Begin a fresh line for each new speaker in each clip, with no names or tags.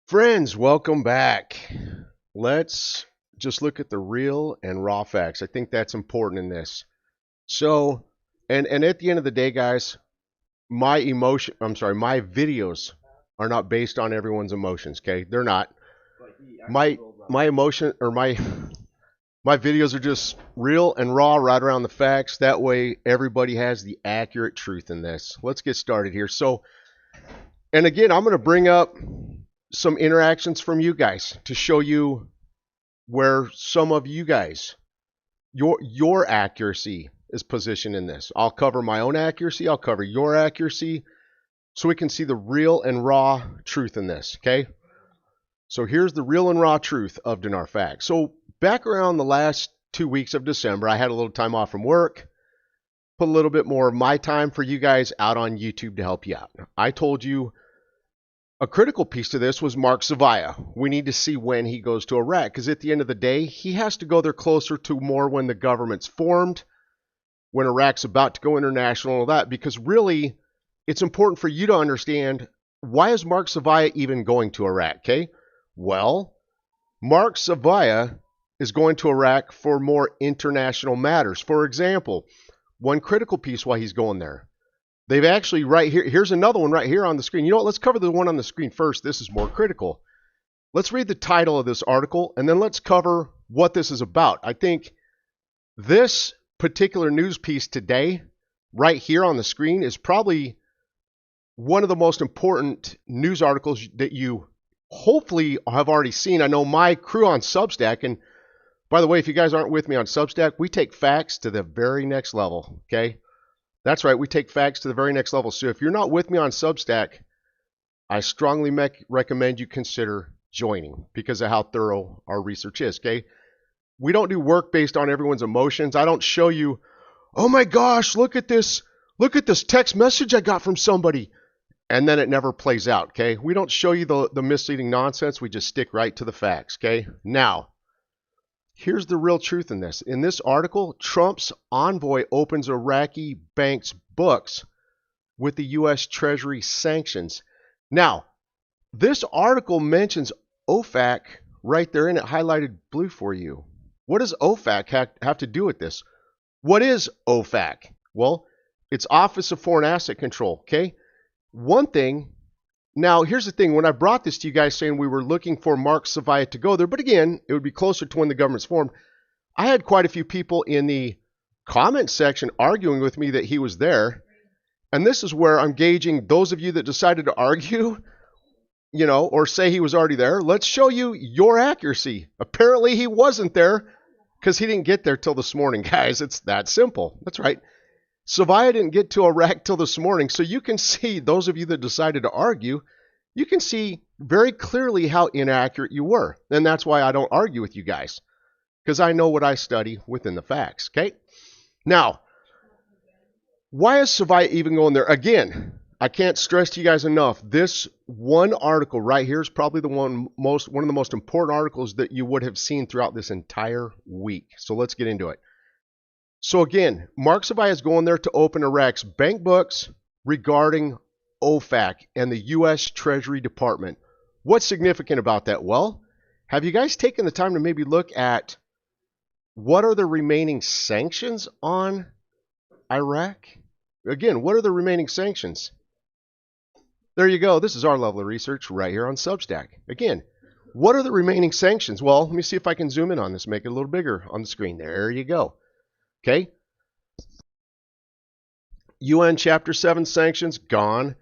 Friends, welcome back. Let's just look at the real and raw facts. I think that's important in this. So, and at the end of the day, guys, my videos are not based on everyone's emotions, okay? They're not. My my emotion or my videos are just real and raw right around the facts. That way everybody has the accurate truth in this. Let's get started here. So, and again, I'm going to bring up some interactions from you guys to show you where some of you guys your accuracy is positioned in this. I'll cover my own accuracy, I'll cover your accuracy so we can see the real and raw truth in this, okay? So here's the real and raw truth of Dinar Facts. So back around the last 2 weeks of December, I had a little time off from work, put a little bit more of my time for you guys out on YouTube to help you out. I told you a critical piece to this was Mark Savaya. We need to see when he goes to Iraq, because at the end of the day, he has to go there closer to more when the government's formed, when Iraq's about to go international and all that, because really, it's important for you to understand, why is Mark Savaya even going to Iraq, okay? Well, Mark Savaya is going to Iraq for more international matters. For example, one critical piece why he's going there. They've actually, right here, here's another one right here on the screen. You know what, let's cover the one on the screen first. This is more critical. Let's read the title of this article, and then let's cover what this is about. I think this particular news piece today, right here on the screen, is probably one of the most important news articles that you hopefully have already seen. I know my crew on Substack, and by the way, if you guys aren't with me on Substack, we take facts to the very next level, okay? That's right, we take facts to the very next level. So if you're not with me on Substack, I strongly recommend you consider joining because of how thorough our research is, okay? We don't do work based on everyone's emotions. I don't show you, oh my gosh, look at this text message I got from somebody, and then it never plays out, okay? We don't show you the misleading nonsense. We just stick right to the facts, okay? Now, here's the real truth in this. In this article, Trump's envoy opens Iraqi banks' books with the U.S. Treasury sanctions. Now, this article mentions OFAC right there in it, highlighted blue for you. What does OFAC have to do with this? What is OFAC? Well, it's Office of Foreign Asset Control, okay? One thing, now here's the thing, when I brought this to you guys saying we were looking for Mark Savaya to go there, but again, it would be closer to when the government's formed, I had quite a few people in the comment section arguing with me that he was there, and this is where I'm gauging those of you that decided to argue, you know, or say he was already there. Let's show you your accuracy. Apparently he wasn't there because he didn't get there till this morning, guys. It's that simple. That's right. Savaya didn't get to Iraq till this morning, so you can see, those of you that decided to argue, you can see very clearly how inaccurate you were. And that's why I don't argue with you guys, because I know what I study within the facts, okay? Now, why is Savaya even going there? Again, I can't stress to you guys enough, this one article right here is probably one of the most important articles that you would have seen throughout this entire week. So let's get into it. So again, Mark Savaya is going there to open Iraq's bank books regarding OFAC and the U.S. Treasury Department. What's significant about that? Well, have you guys taken the time to maybe look at what are the remaining sanctions on Iraq? Again, what are the remaining sanctions? There you go. This is our level of research right here on Substack. Again, what are the remaining sanctions? Well, let me see if I can zoom in on this, make it a little bigger on the screen. There you go. Okay. UN Chapter 7 sanctions, gone.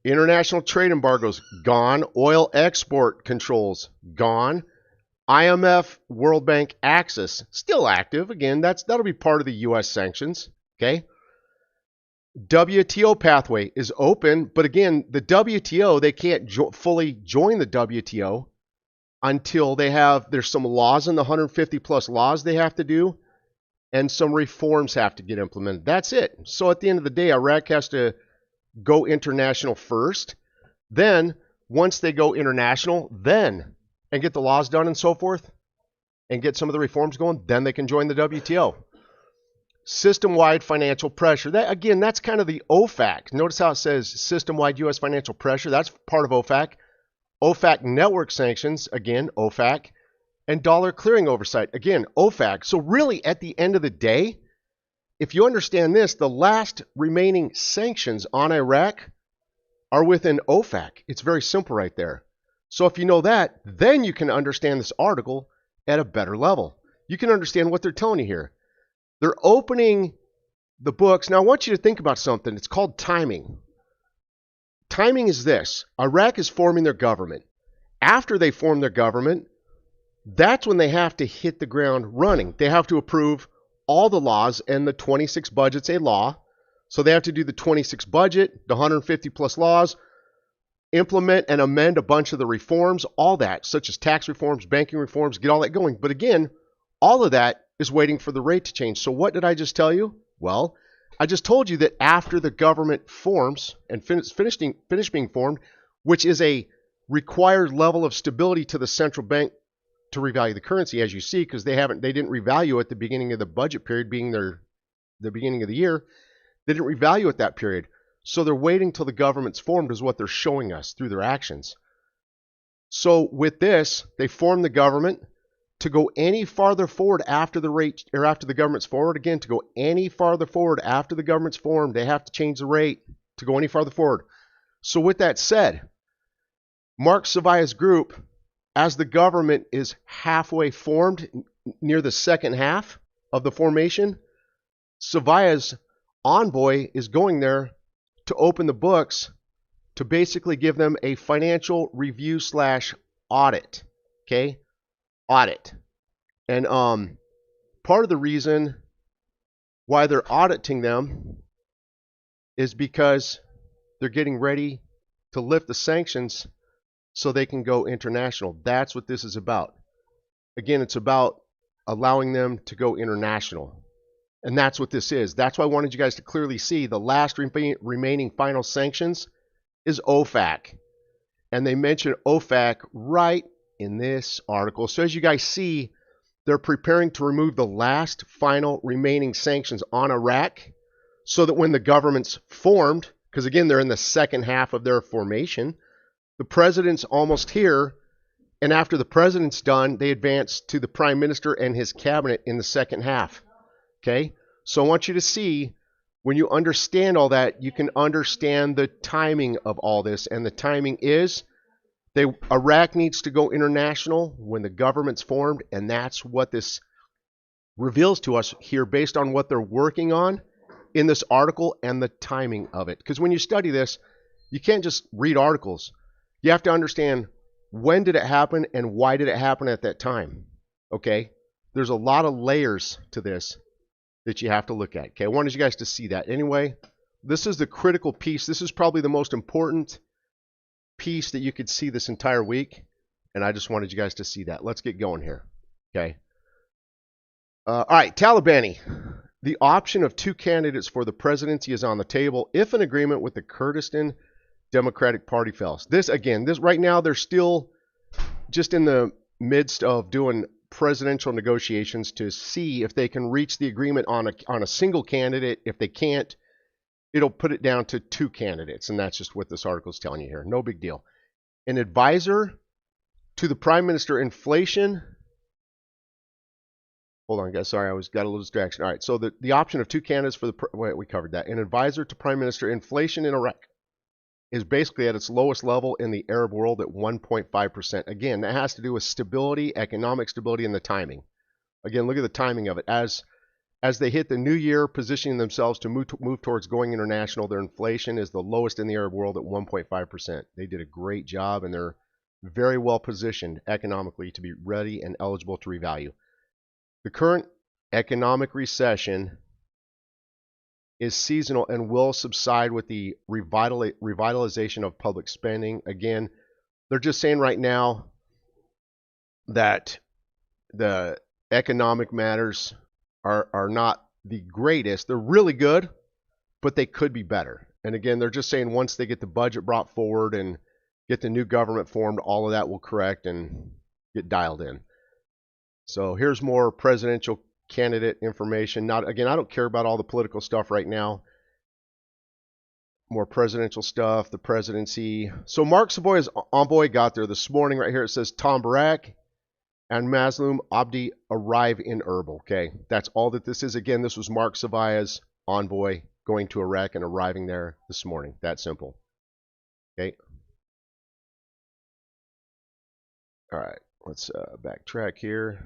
International trade embargoes, gone. Oil export controls, gone. IMF World Bank access, still active. Again, that'll be part of the U.S. sanctions. Okay. WTO pathway is open, but again, the WTO, they can't fully join the WTO until there's some laws in the 150 plus laws they have to do, and some reforms have to get implemented. That's it. So at the end of the day, Iraq has to go international first. Then, once they go international, and get the laws done and so forth, and get some of the reforms going, then they can join the WTO. System-wide financial pressure. That's kind of the OFAC. Notice how it says system-wide U.S. financial pressure. That's part of OFAC. OFAC network sanctions, again, OFAC, and dollar clearing oversight, again, OFAC. So really, at the end of the day, if you understand this, the last remaining sanctions on Iraq are within OFAC. It's very simple right there. So if you know that, then you can understand this article at a better level. You can understand what they're telling you here. They're opening the books. Now I want you to think about something. It's called timing. Timing is this. Iraq is forming their government. After they form their government, that's when they have to hit the ground running. They have to approve all the laws, and the 26 budget's a law. So they have to do the 26 budget, the 150 plus laws, implement and amend a bunch of the reforms, all that, such as tax reforms, banking reforms, get all that going. But again, all of that is waiting for the rate to change. So what did I just tell you? Well, I just told you that after the government forms and finish being formed, which is a required level of stability to the central bank to revalue the currency, as you see, because they didn't revalue at the beginning of the budget period, being the beginning of the year. They didn't revalue at that period. So they're waiting till the government's formed is what they're showing us through their actions. So with this, they form the government to go any farther forward after the rate, or after the government's forward. Again, to go any farther forward after the government's formed, they have to change the rate to go any farther forward. So with that said, Mark Savaya's group, as the government is halfway formed, near the second half of the formation, Savaya's envoy is going there to open the books to basically give them a financial review / audit. Okay? Audit. And part of the reason why they're auditing them is because they're getting ready to lift the sanctions so they can go international. That's what this is about. Again, it's about allowing them to go international. And that's what this is. That's why I wanted you guys to clearly see the last remaining final sanctions is OFAC. And they mention OFAC right in this article. So as you guys see, they're preparing to remove the last final remaining sanctions on Iraq so that when the government's formed, because again, they're in the second half of their formation, the president's almost here, and after the president's done, they advance to the prime minister and his cabinet in the second half. Okay? So I want you to see, when you understand all that, you can understand the timing of all this. And the timing is, Iraq needs to go international when the government's formed, and that's what this reveals to us here based on what they're working on in this article and the timing of it. Because when you study this, you can't just read articles. You have to understand, when did it happen and why did it happen at that time? Okay? There's a lot of layers to this that you have to look at. Okay, I wanted you guys to see that. Anyway, this is the critical piece. This is probably the most important piece that you could see this entire week, and I just wanted you guys to see that. Let's get going here. Okay. All right, Talibani. The option of 2 candidates for the presidency is on the table if an agreement with the Kurdistan Democratic Party fails. This right now, they're still just in the midst of doing presidential negotiations to see if they can reach the agreement on a single candidate. If they can't, it'll put it down to 2 candidates, and that's just what this article is telling you here. No big deal. An advisor to the prime minister, inflation. Hold on, guys. Sorry, I got a little distraction. All right, so the option of 2 candidates for wait, we covered that. An advisor to prime minister, inflation in Iraq is basically at its lowest level in the Arab world at 1.5%. Again, that has to do with stability, economic stability, and the timing. Again, look at the timing of it. As they hit the new year, positioning themselves to move towards going international, their inflation is the lowest in the Arab world at 1.5%. They did a great job, and they're very well positioned economically to be ready and eligible to revalue. The current economic recession is seasonal and will subside with the revitalization of public spending. Again, they're just saying right now that the economic matters are not the greatest. They're really good, but they could be better. And again, they're just saying once they get the budget brought forward and get the new government formed, all of that will correct and get dialed in. So here's more presidential candidate information. Again, I don't care about all the political stuff right now. more presidential stuff, the presidency. So Mark Savoya's envoy got there this morning. Right here it says Tom Barak and Mazloum Abdi arrive in Erbil. Okay, that's all that this is. Again, this was Mark Savoya's envoy going to Iraq and arriving there this morning. That simple. Okay. All right, let's backtrack here.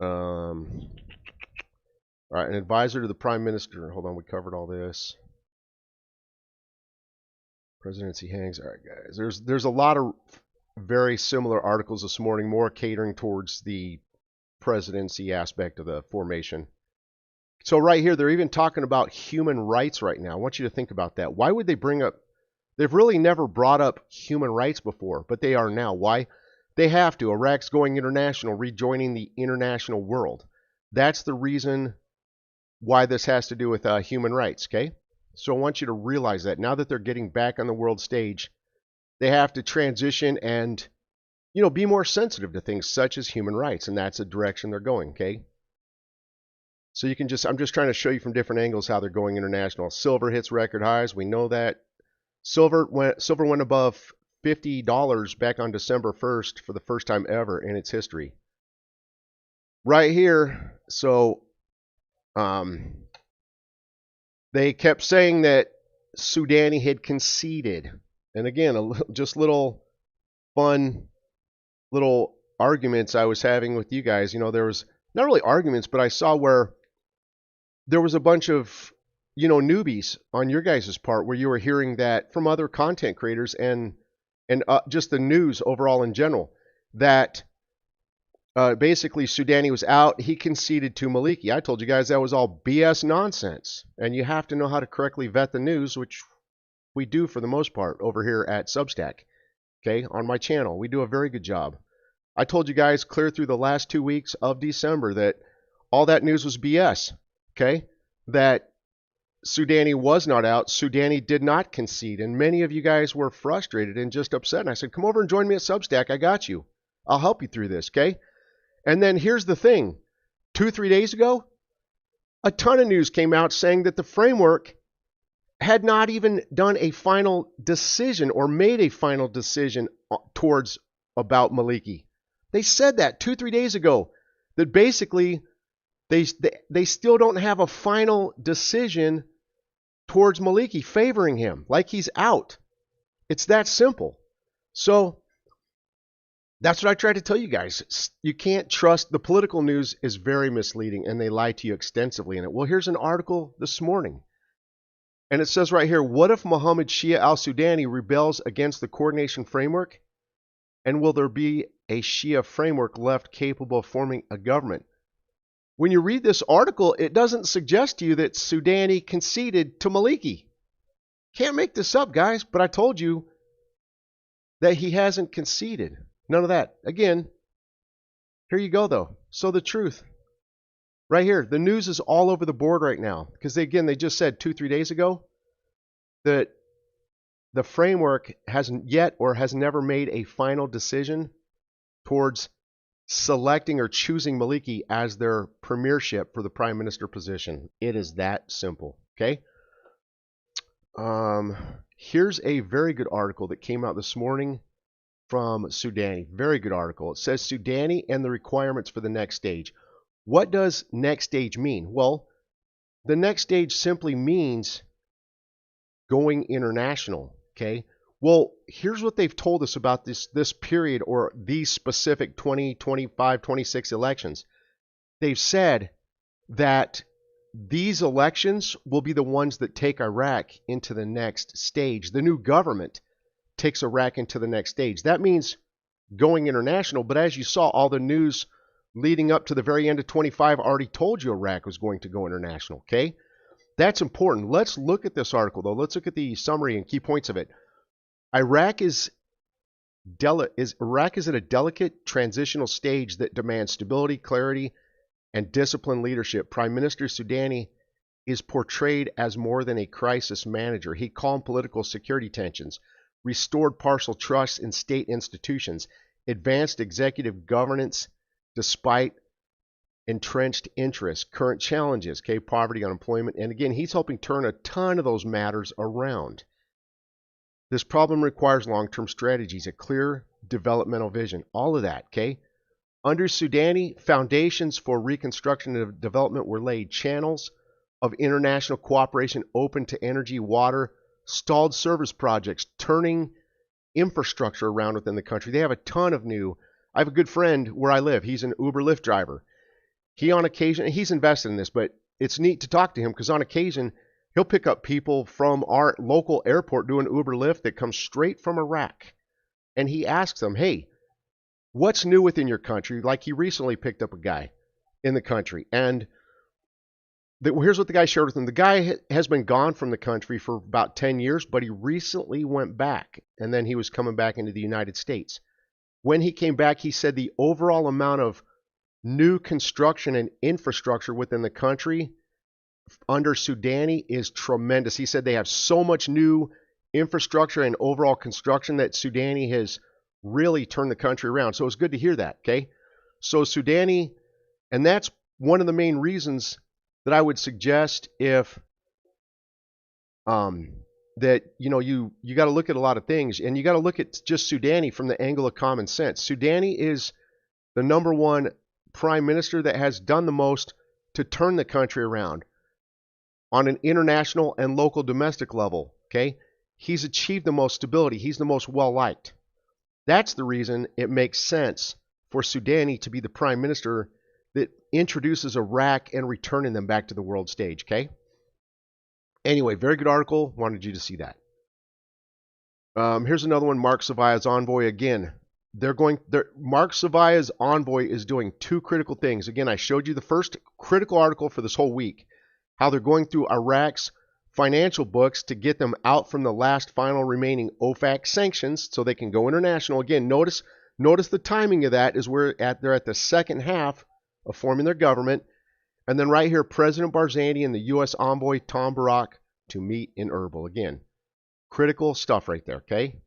All right, an advisor to the prime minister. Hold on, we covered all this. Presidency hangs. All right, guys. There's a lot of very similar articles this morning, more catering towards the presidency aspect of the formation. So right here, they're even talking about human rights right now. I want you to think about that. Why would they bring up? They've really never brought up human rights before, but they are now. Why? They have to. Iraq's going international, rejoining the international world. That's the reason why this has to do with human rights, okay? So I want you to realize that now that they're getting back on the world stage, they have to transition and, you know, be more sensitive to things such as human rights, and that's the direction they're going, okay? So you can just, I'm just trying to show you from different angles how they're going international. Silver hits record highs. We know that. Silver went above $50 back on December 1st for the first time ever in its history. Right here, so they kept saying that Sudani had conceded. And again, just little fun little arguments I was having with you guys. You know, there was not really arguments, but I saw where there was a bunch of, you know, newbies on your guys' part where you were hearing that from other content creators and just the news overall in general, that basically Sudani was out. He conceded to Maliki. I told you guys that was all BS nonsense. And you have to know how to correctly vet the news, which we do for the most part over here at Substack. Okay, on my channel. We do a very good job. I told you guys clear through the last 2 weeks of December that all that news was BS. Okay, that Sudani was not out. Sudani did not concede. And many of you guys were frustrated and just upset. And I said, come over and join me at Substack. I got you. I'll help you through this, okay? And then here's the thing. 2-3 days ago, a ton of news came out saying that the framework had not even done a final decision or made a final decision towards about Maliki. They said that 2-3 days ago, that basically they still don't have a final decision towards Maliki favoring him, like he's out. It's that simple. So that's what I try to tell you guys. You can't trust. The political news is very misleading, and they lie to you extensively in it. Well, here's an article this morning. And it says right here, what if Mohammed Shia al-Sudani rebels against the coordination framework? And will there be a Shia framework left capable of forming a government? When you read this article, it doesn't suggest to you that Sudani conceded to Maliki. Can't make this up, guys, but I told you that he hasn't conceded. None of that. Again, here you go, though. So the truth. Right here, the news is all over the board right now. Because, they just said 2-3 days ago that the framework hasn't yet or has never made a final decision towards selecting or choosing Maliki as their premiership for the prime minister position. It is that simple, okay? Here's a very good article that came out this morning from Sudani. Very good article. It says Sudani and the requirements for the next stage. What does next stage mean? Well, the next stage simply means going international, okay? Well, here's what they've told us about this period or these specific 2025, 26 elections. They've said that these elections will be the ones that take Iraq into the next stage. The new government takes Iraq into the next stage. That means going international, but as you saw, all the news leading up to the very end of 25 already told you Iraq was going to go international, okay? That's important. Let's look at this article, though. Let's look at the summary and key points of it. Iraq is at a delicate transitional stage that demands stability, clarity, and disciplined leadership. Prime Minister Sudani is portrayed as more than a crisis manager. He calmed political security tensions, restored partial trust in state institutions, advanced executive governance despite entrenched interests, current challenges, okay, poverty, unemployment. And again, he's helping turn a ton of those matters around. This problem requires long-term strategies, a clear developmental vision, all of that, okay? Under Sudani, foundations for reconstruction and development were laid. Channels of international cooperation open to energy, water, stalled service projects, turning infrastructure around within the country. They have a ton of new. I have a good friend where I live. He's an Uber Lyft driver. He on occasion, he's invested in this, but it's neat to talk to him because on occasion, he'll pick up people from our local airport doing Uber Lyft that comes straight from Iraq. And he asks them, hey, what's new within your country? Like he recently picked up a guy in the country. And here's what the guy shared with him. The guy has been gone from the country for about 10 years, but he recently went back. And then he was coming back into the United States. When he came back, he said the overall amount of new construction and infrastructure within the country under Sudani is tremendous. He said they have so much new infrastructure and overall construction that Sudani has really turned the country around. So it's good to hear that, okay? So Sudani, and that's one of the main reasons that I would suggest if that you got to look at a lot of things, and you got to look at just Sudani from the angle of common sense. Sudani is the number one prime minister that has done the most to turn the country around on an international and local domestic level, okay? He's achieved the most stability. He's the most well-liked. That's the reason it makes sense for Sudani to be the prime minister that introduces Iraq and returning them back to the world stage, okay? Anyway, very good article. Wanted you to see that. Here's another one, Mark Savaya's envoy. Again, Mark Savaya's envoy is doing two critical things. Again, I showed you the first critical article for this whole week, how they're going through Iraq's financial books to get them out from the last final remaining OFAC sanctions so they can go international. Again, notice the timing of that is they're at the second half of forming their government. And then right here, President Barzani and the U.S. envoy Tom Barak to meet in Erbil. Again, critical stuff right there, okay?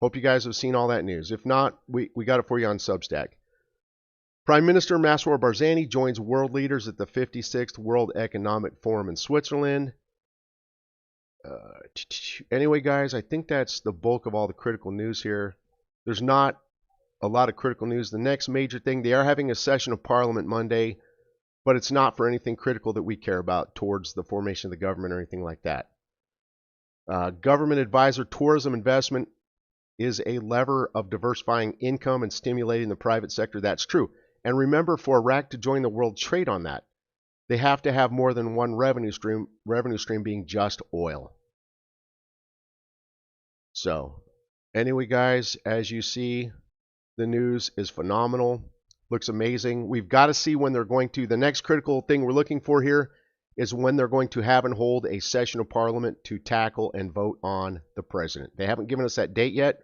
Hope you guys have seen all that news. If not, we got it for you on Substack. Prime Minister Masroor Barzani joins world leaders at the 56th World Economic Forum in Switzerland. Anyway, guys, I think that's the bulk of all the critical news here. There's not a lot of critical news. The next major thing, they are having a session of Parliament Monday, but it's not for anything critical that we care about towards the formation of the government or anything like that. Government advisor tourism investment is a lever of diversifying income and stimulating the private sector. That's true. And remember, for Iraq to join the world trade on that, they have to have more than one revenue stream being just oil. So, anyway, guys, as you see, the news is phenomenal. Looks amazing. We've got to see when they're going to. The next critical thing we're looking for here is when they're going to have and hold a session of Parliament to tackle and vote on the president. They haven't given us that date yet,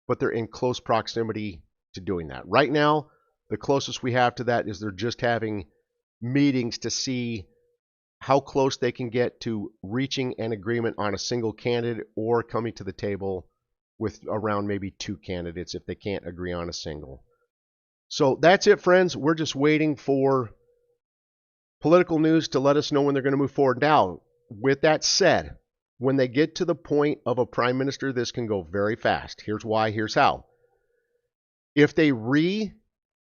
but they're in close proximity to doing that. Right now, the closest we have to that is they're just having meetings to see how close they can get to reaching an agreement on a single candidate or coming to the table with around maybe two candidates if they can't agree on a single. So that's it, friends. We're just waiting for political news to let us know when they're going to move forward. Now, with that said, when they get to the point of a prime minister, this can go very fast. Here's why, here's how. If they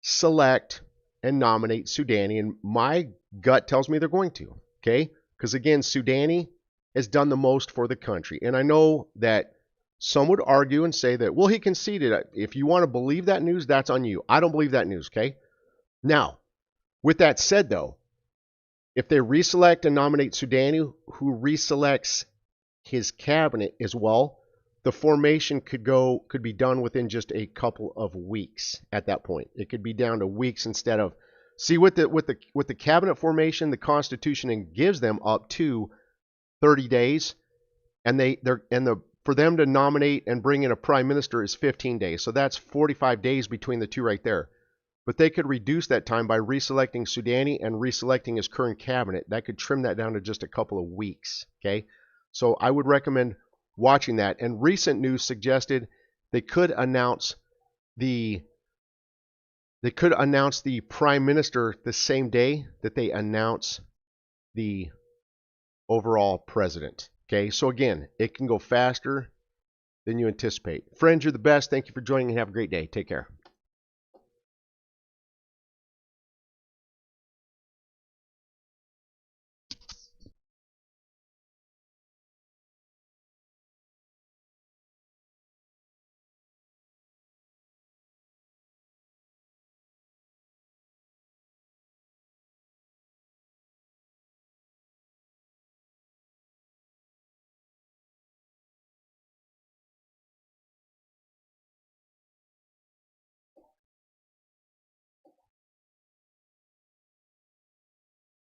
select and nominate Sudani, and my gut tells me they're going to, okay? Because again, Sudani has done the most for the country. And I know that some would argue and say that, well, he conceded. If you want to believe that news, that's on you. I don't believe that news, okay? Now, with that said, though, if they reselect and nominate Sudani, who reselects his cabinet as well, the formation could be done within just a couple of weeks at that point. It could be down to weeks instead of, see, with the cabinet formation, the Constitution gives them up to 30 days, and for them to nominate and bring in a prime minister is 15 days. So that's 45 days between the two right there. But they could reduce that time by reselecting Sudani and reselecting his current cabinet. That could trim that down to just a couple of weeks, okay? So I would recommend watching that. And recent news suggested they could announce the They could announce the prime minister the same day that they announce the overall president. Okay, so again, it can go faster than you anticipate. Friends, you're the best. Thank you for joining and have a great day. Take care.